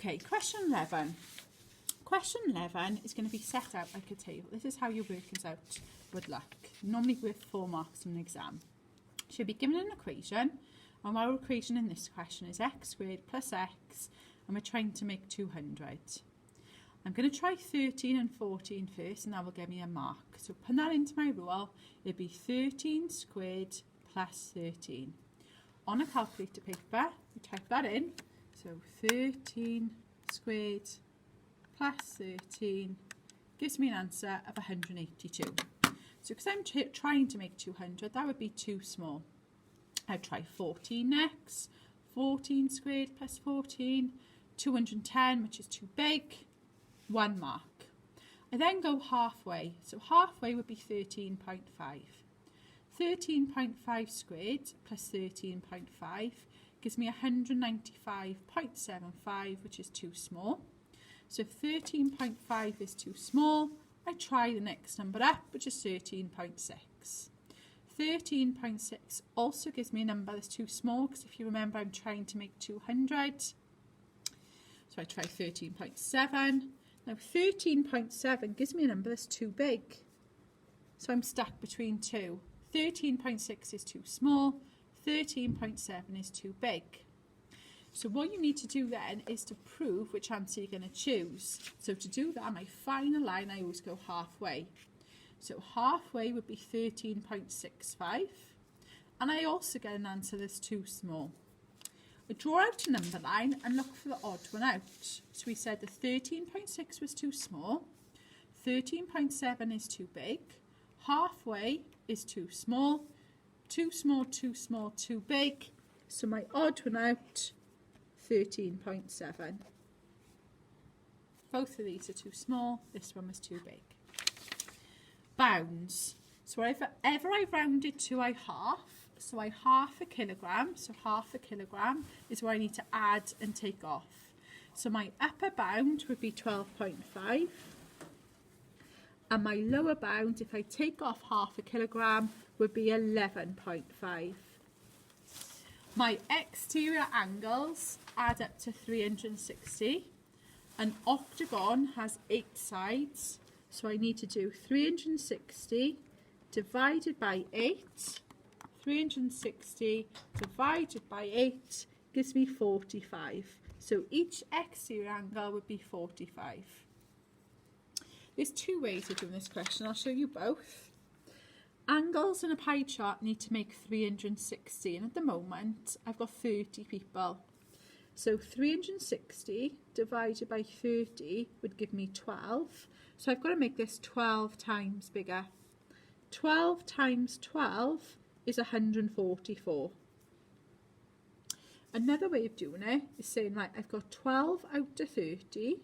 Okay, question 11. Question 11 is going to be set out like a table. This is how you work this out with luck. Normally worth 4 marks in an exam. You'll be given an equation, and our equation in this question is x squared plus x, and we're trying to make 200. I'm going to try 13 and 14 first, and that will give me a mark. So put that into my rule, it'd be 13 squared plus 13. On a calculator paper, we type that in. So 13 squared plus 13 gives me an answer of 182. So because I'm trying to make 200, that would be too small. I'd try 14 next. 14 squared plus 14, 210, which is too big, 1 mark. I then go halfway. So halfway would be 13.5. 13.5 squared plus 13.5 gives me 195.75, which is too small. So if 13.5 is too small, I try the next number up, which is 13.6. 13.6 also gives me a number that's too small, because if you remember, I'm trying to make 200. So I try 13.7. Now 13.7 gives me a number that's too big. So I'm stuck between two. 13.6 is too small, 13.7 is too big. So what you need to do then is to prove which answer you're going to choose. So to do that, my final line, I always go halfway. So halfway would be 13.65. And I also get an answer that's too small. I draw out a number line and look for the odd one out. So we said the 13.6 was too small, 13.7 is too big, halfway is too small, too small, too small, too big. So my odd one out, 13.7. Both of these are too small, this one was too big. Bounds. So whenever I rounded to I half, so I half a kilogram, so half a kilogram is where I need to add and take off. So my upper bound would be 12.5. And my lower bound, if I take off half a kilogram, would be 11.5. My exterior angles add up to 360. An octagon has 8 sides, so I need to do 360 divided by 8. 360 divided by 8 gives me 45. So each exterior angle would be 45. There's 2 ways of doing this question. I'll show you both. Angles in a pie chart need to make 360, and at the moment I've got 30 people. So 360 divided by 30 would give me 12. So I've got to make this 12 times bigger. 12 times 12 is 144. Another way of doing it is saying, right, I've got 12 out of 30.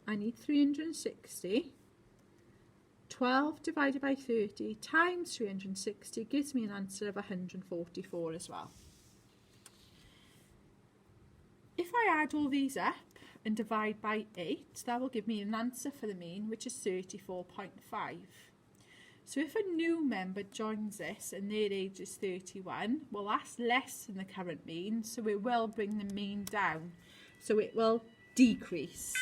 I need 360. 12 divided by 30 times 360 gives me an answer of 144 as well. If I add all these up and divide by 8, that will give me an answer for the mean, which is 34.5. So if a new member joins this and their age is 31, well, that's less than the current mean, so it will bring the mean down. So it will decrease.